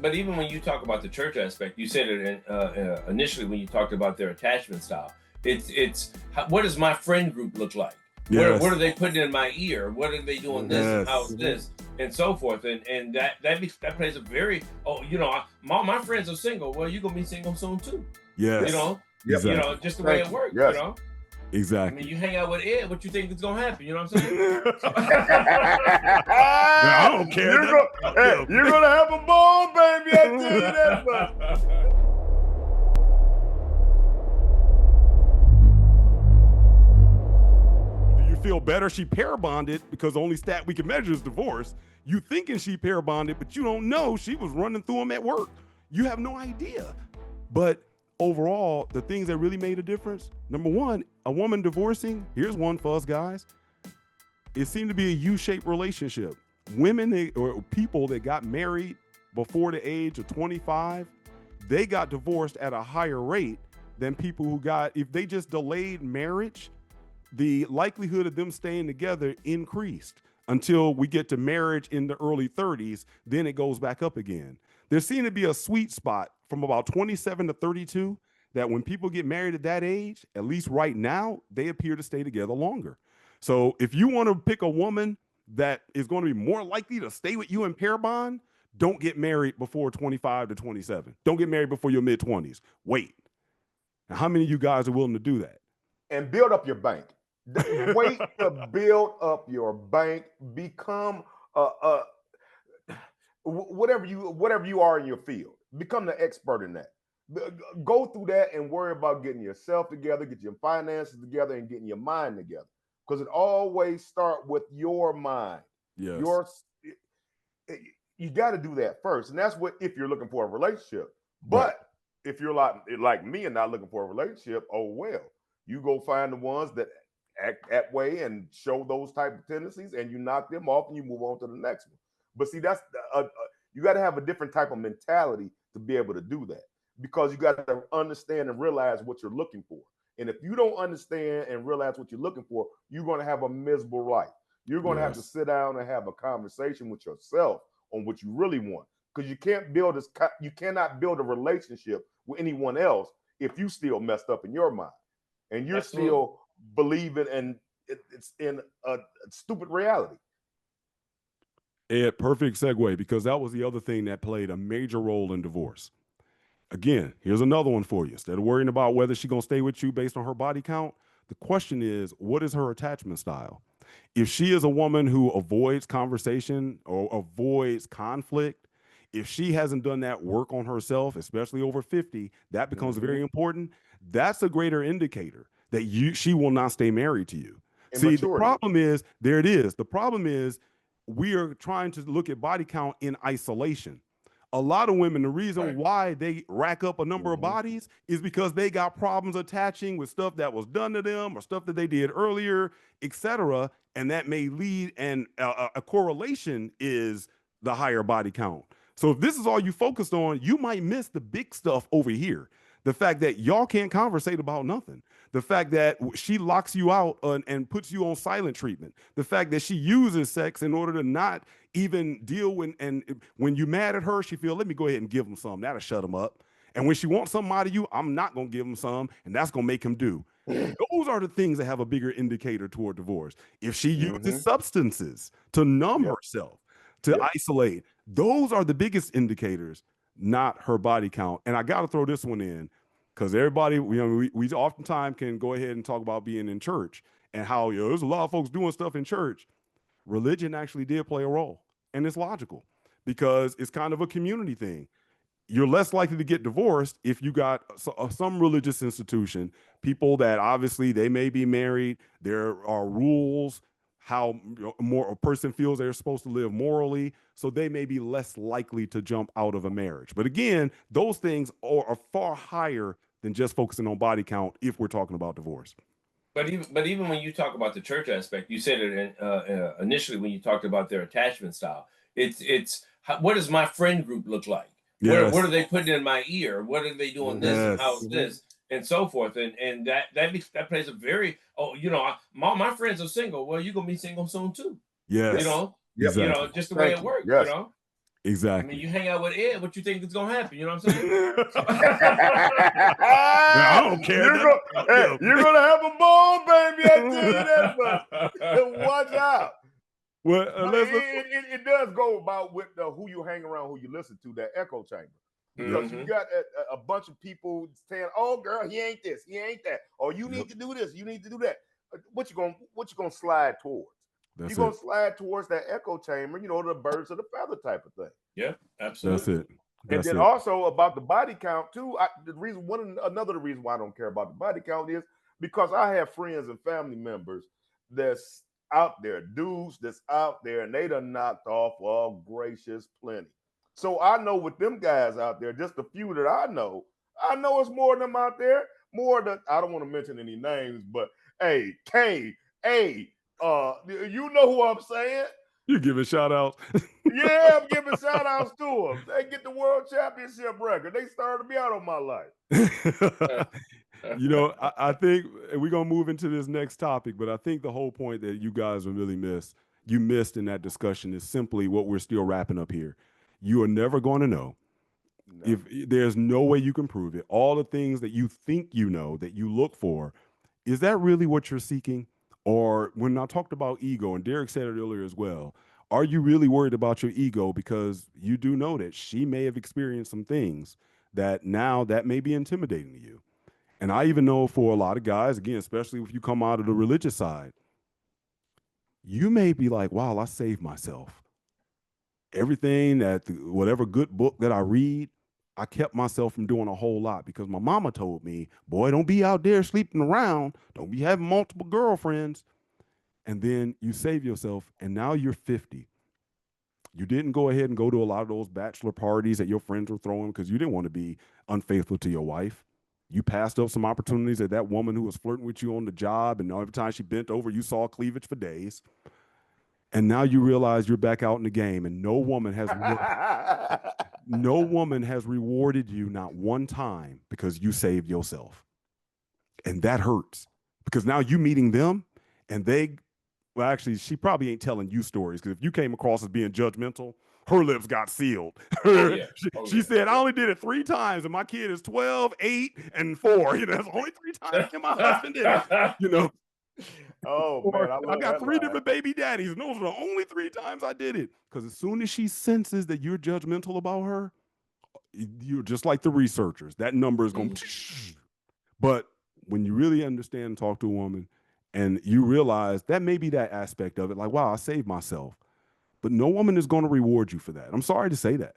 But even when you talk about the church aspect, you said it initially when you talked about their attachment style. It's what does my friend group look like? Yes. What are they putting in my ear? What are they doing this? And how's this? And so forth. And that plays a very my friends are single. Well, you're gonna be single soon too. Yes. You know, exactly. just the way it works. Yes. You know. Exactly. I mean, you hang out with Ed, what you think is gonna happen? You know what I'm saying? I don't care. You're gonna have a ball, baby. I tell you that much. Do you feel better? She pair bonded because the only stat we can measure is divorce. You thinking she pair bonded, but you don't know she was running through them at work. You have no idea. But overall, the things that really made a difference, number one, a woman divorcing, here's one for us guys. It seemed to be a U-shaped relationship. Women or people that got married before the age of 25, they got divorced at a higher rate than people who got, if they just delayed marriage, the likelihood of them staying together increased until we get to marriage in the early 30s, then it goes back up again. There seemed to be a sweet spot from about 27 to 32 that when people get married at that age, at least right now, they appear to stay together longer. So if you want to pick a woman that is going to be more likely to stay with you in pair bond, don't get married before 25 to 27. Don't get married before your mid-20s. Wait. Now, how many of you guys are willing to do that? And build up your bank. Wait to build up your bank. Become whatever you are in your field. Become the expert in that. Go through that and worry about getting yourself together, get your finances together, and getting your mind together. Because it always starts with your mind. Yes. You got to do that first. And that's what if you're looking for a relationship. But if you're like me and not looking for a relationship, oh well. You go find the ones that act that way and show those type of tendencies, and you knock them off and you move on to the next one. But see, that's you got to have a different type of mentality to be able to do that, because you got to understand and realize what you're looking for. And if you don't understand and realize what you're looking for, you're going to have a miserable life. You're going to have to sit down and have a conversation with yourself on what you really want, because you cannot build a relationship with anyone else if you still messed up in your mind and you're still believing and it's in a stupid reality. Ed, perfect segue, because that was the other thing that played a major role in divorce. Again, here's another one for you. Instead of worrying about whether she's going to stay with you based on her body count, the question is, what is her attachment style? If she is a woman who avoids conversation or avoids conflict, if she hasn't done that work on herself, especially over 50, that becomes very important. That's a greater indicator that she will not stay married to you. See, the problem is, there it is. The problem is we are trying to look at body count in isolation. A lot of women, the reason why they rack up a number of bodies is because they got problems attaching with stuff that was done to them or stuff that they did earlier, etc. And that may lead, and a correlation is the higher body count. So if this is all you focused on, you might miss the big stuff over here. The fact that y'all can't conversate about nothing. The fact that she locks you out and puts you on silent treatment. The fact that she uses sex in order to not even deal with, and when you're mad at her, she feels, let me go ahead and give him some. That'll shut him up. And when she wants something out of you, I'm not going to give him some, and that's going to make him do. Those are the things that have a bigger indicator toward divorce. If she uses substances to numb herself, to isolate, those are the biggest indicators, not her body count. And I got to throw this one in, because everybody, we oftentimes can go ahead and talk about being in church and how there's a lot of folks doing stuff in church. Religion actually did play a role, and it's logical because it's kind of a community thing. You're less likely to get divorced if you got some religious institution, people that obviously they may be married. There are rules, how more a person feels they're supposed to live morally, so they may be less likely to jump out of a marriage. But again, those things are far higher than just focusing on body count if we're talking about divorce. But even when you talk about the church aspect, you said it initially when you talked about their attachment style. It's what does my friend group look like? What are they putting in my ear? What are they doing this? And how's this? And so forth. And that plays a very, my friends are single. Well, you're going to be single soon too. Yes. Just the way it works, Exactly. I mean, you hang out with Ed, what you think is gonna happen? You know what I'm saying? I don't care. You're gonna have a ball, baby. I tell you that much. Watch out. Well, it does go about with who you hang around, who you listen to, that echo chamber. Because you got a bunch of people saying, "Oh, girl, he ain't this, he ain't that," or "You need to do this, you need to do that." What you gonna slide towards? You're gonna slide towards that echo chamber, the birds of the feather type of thing. Yeah, absolutely. That's it. And then also about the body count too. Another reason why I don't care about the body count is because I have friends and family members that's out there, dudes that's out there, and they done knocked off all gracious plenty. So I know with them guys out there, just a few that I know it's more of them out there. More than, I don't want to mention any names, but hey, you know who I'm saying? You giving shout outs? Yeah, I'm giving shout outs to them. They get the world championship record. They started me out on my life. I think we're gonna move into this next topic, but I think the whole point that you guys will really missed in that discussion is simply what we're still wrapping up here. You are never going to know. No. If there's no way you can prove it. All the things that you think you know, that you look for, is that really what you're seeking? Or when I talked about ego, and Derek said it earlier as well, are you really worried about your ego because you do know that she may have experienced some things that now that may be intimidating to you? And I even know for a lot of guys, again, especially if you come out of the religious side, you may be like, wow, I saved myself. Everything whatever good book that I read, I kept myself from doing a whole lot because my mama told me, boy, don't be out there sleeping around. Don't be having multiple girlfriends. And then you save yourself, and now you're 50. You didn't go ahead and go to a lot of those bachelor parties that your friends were throwing because you didn't want to be unfaithful to your wife. You passed up some opportunities that woman who was flirting with you on the job, and every time she bent over, you saw cleavage for days. And now you realize you're back out in the game, and no woman has rewarded you not one time because you saved yourself. And that hurts because now you meeting them, and well, actually, she probably ain't telling you stories because if you came across as being judgmental, her lips got sealed. She said, I only did it 3 times, and my kid is 12, 8, and 4. That's only 3 times and my husband did it. Oh, man, I got 3 different baby daddies, and those are the only 3 times I did it. Because as soon as she senses that you're judgmental about her, you're just like the researchers. That number is going to... But when you really understand and talk to a woman, and you realize that may be that aspect of it, like, wow, I saved myself. But no woman is going to reward you for that. I'm sorry to say that.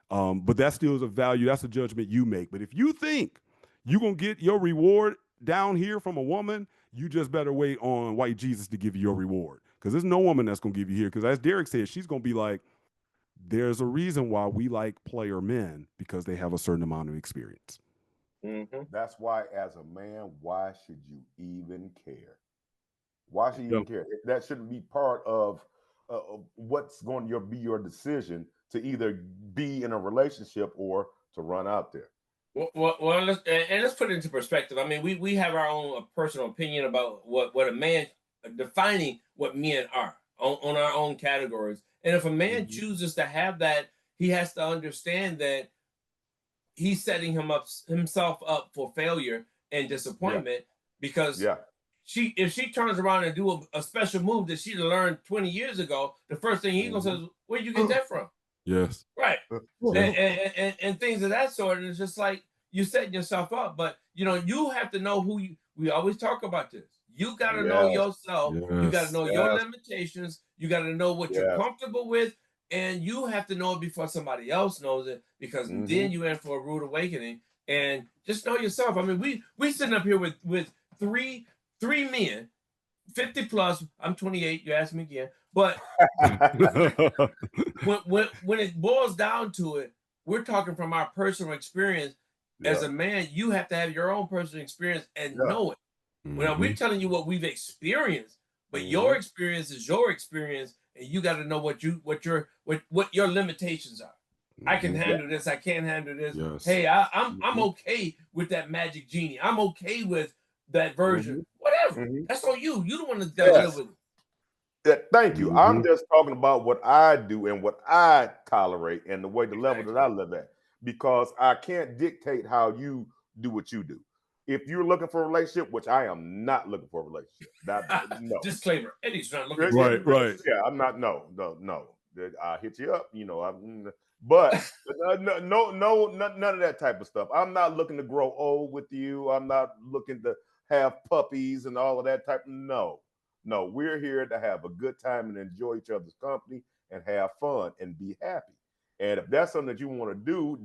But that still is a value. That's a judgment you make. But if you think you're going to get your reward down here from a woman, you just better wait on white Jesus to give you your reward. Because there's no woman that's going to give you here. Because as Derek said, she's going to be like, there's a reason why we like player men, because they have a certain amount of experience. That's why, as a man, why should you even care? Why should you even care? That shouldn't be part of what's going to be your decision to either be in a relationship or to run out there. Well, let's put it into perspective. I mean, we have our own personal opinion about what a man, defining what men are on our own categories. And if a man chooses to have that, he has to understand that he's setting himself up for failure and disappointment because if she turns around and do a special move that she learned 20 years ago, the first thing he's gonna say is, where'd you get that from? Yes. Right. And things of that sort. And it's just like you're setting yourself up. But you have to know who we always talk about this. You got to know yourself. You got to know your limitations. You got to know what you're comfortable with. And you have to know it before somebody else knows it, because then you're in for a rude awakening. And just know yourself. I mean, we sitting up here with three men, 50 plus. I'm 28. You asked me again. But when it boils down to it, we're talking from our personal experience. As a man, you have to have your own personal experience and know it. Well, we're telling you what we've experienced, but your experience is your experience, and you got to know what your limitations are. I can handle this. I can't handle this. Yes. Hey, I'm okay with that magic genie. I'm okay with that version. Whatever. That's on you. You don't want to live with it. Thank you. I'm just talking about what I do and what I tolerate and the level that I live at, because I can't dictate how you do what you do. If you're looking for a relationship, which I am not looking for a relationship, no. Disclaimer: Eddie's not looking for right, right. Yeah, I'm not. No. I'll hit you up. But no, none of that type of stuff. I'm not looking to grow old with you. I'm not looking to have puppies and all of that type. No, we're here to have a good time and enjoy each other's company and have fun and be happy. And if that's something that you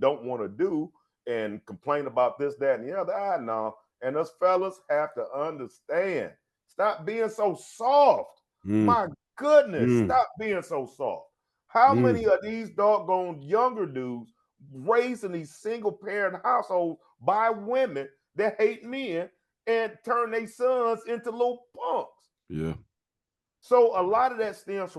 don't want to do, and complain about this, that, and the other, I know. And us fellas have to understand. Stop being so soft. My goodness, stop being so soft. How many of these doggone younger dudes raised in these single parent households by women that hate men and turn their sons into little punks? Yeah. So a lot of that stems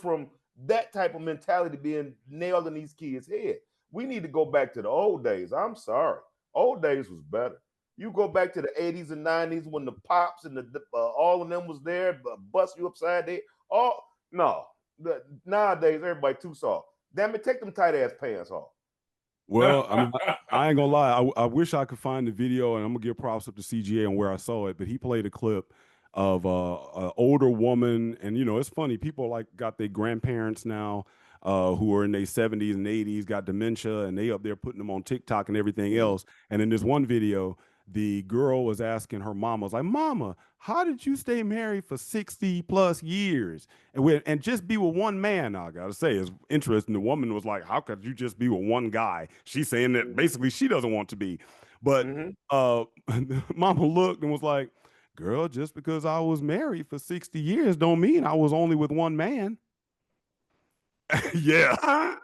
from that type of mentality being nailed in these kids' head. We need to go back to the old days. I'm sorry. Old days was better. You go back to the 80s and 90s when the pops and the all of them was there, bust you upside there. Nowadays, everybody too soft. Damn it, take them tight ass pants off. Well, I mean, I ain't gonna lie. I wish I could find the video, and I'm gonna give props up to CGA on where I saw it. But he played a clip of an older woman, and it's funny. People like got their grandparents now who are in their 70s and 80s, got dementia, and they up there putting them on TikTok and everything else. And in this one video, the girl was asking her mama, was like, "Mama, how did you stay married for 60 plus years and just be with one man?" Now, I gotta say, it's interesting. The woman was like, "How could you just be with one guy?" She's saying that basically she doesn't want to be. But mama looked and was like, "Girl, just because I was married for 60 years don't mean I was only with one man." Yeah.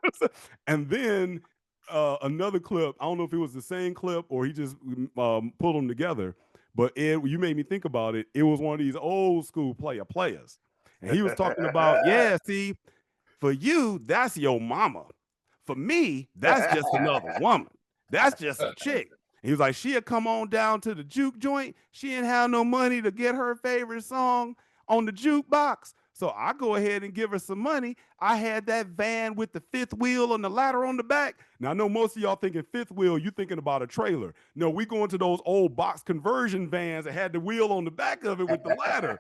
And then another clip, I don't know if it was the same clip or he just pulled them together, but Ed, you made me think about it. It was one of these old school players. And he was talking about, yeah, see, for you, that's your mama. For me, that's just another woman. That's just a chick. He was like, she'd come on down to the juke joint. She didn't have no money to get her favorite song on the jukebox. So I go ahead and give her some money. I had that van with the fifth wheel and the ladder on the back. Now, I know most of y'all thinking fifth wheel, you thinking about a trailer. No, we going to those old box conversion vans that had the wheel on the back of it with the ladder.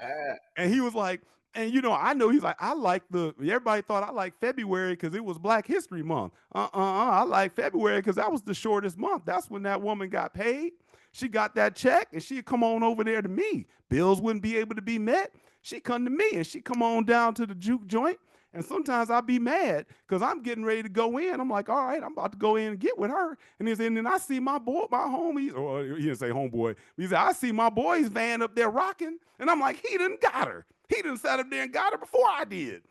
And he was like, and I know he's like, everybody thought I liked February because it was Black History Month. I like February because that was the shortest month. That's when that woman got paid. She got that check and she'd come on over there to me. Bills wouldn't be able to be met. She come to me and she come on down to the juke joint. And sometimes I'll be mad because I'm getting ready to go in. I'm like, all right, I'm about to go in and get with her. And then I see my homies, or he didn't say homeboy. He said, I see my boy's van up there rocking. And I'm like, he done got her. He done sat up there and got her before I did.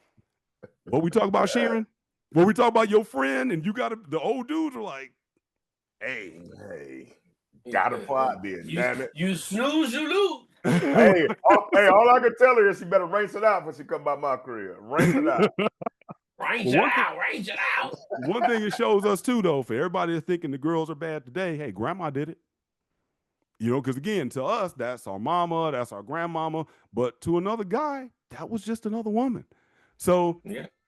What we talk about, Sharon? What we talk about your friend and you got the old dudes are like, hey, got her before I did, damn it. You snooze, you lose. Hey, all I can tell her is she better rinse it out when she come by my crib. Rinse it out. Range it out. One thing it shows us too, though, for everybody that's thinking the girls are bad today, hey, grandma did it. Because again, to us, that's our mama, that's our grandmama. But to another guy, that was just another woman. So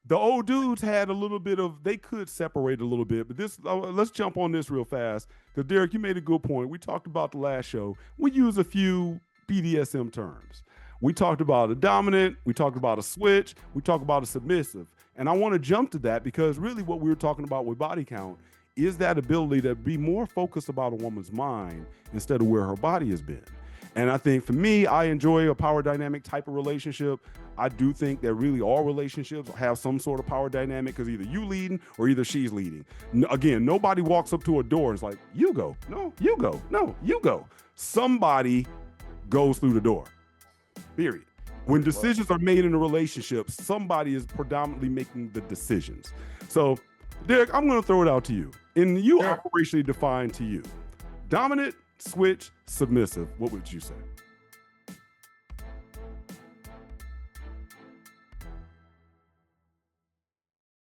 the old dudes had a little bit of, they could separate a little bit. But let's jump on this real fast. Because Derek, you made a good point. We talked about the last show. We use a few BDSM terms. We talked about a dominant, we talked about a switch, we talked about a submissive. And I want to jump to that because really what we were talking about with body count is that ability to be more focused about a woman's mind instead of where her body has been. And I think for me, I enjoy a power dynamic type of relationship. I do think that really all relationships have some sort of power dynamic because either you leading or either she's leading. Again, nobody walks up to a door and is like, you go, no, you go, no, you go. Somebody goes through the door, period. When decisions are made in a relationship, somebody is predominantly making the decisions. So, Derek, I'm going to throw it out to you. And you operationally define to you, dominant, switch, submissive, what would you say?